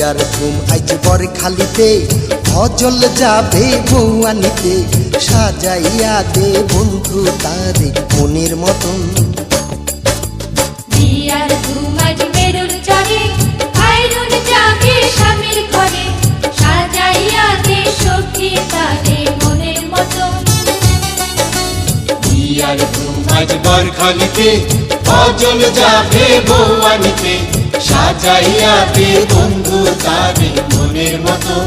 বিয়ার ঘুম আইজ বরখালিতে অজল যাবে বউ আনিতে সাজাইয়া দে বন্ধু তারে মনের মতন বিয়ার ঘুম আজ মেরুর চরে খায়রুন যাবে স্বামীর ঘরে সাজাইয়া দে সখী তারে মনের মতন বিয়ার ঘুম আজ বরখালিতে অজল যাবে বউ আনিতে সাজাইয়া দে বন্ধু তারে মনের মতন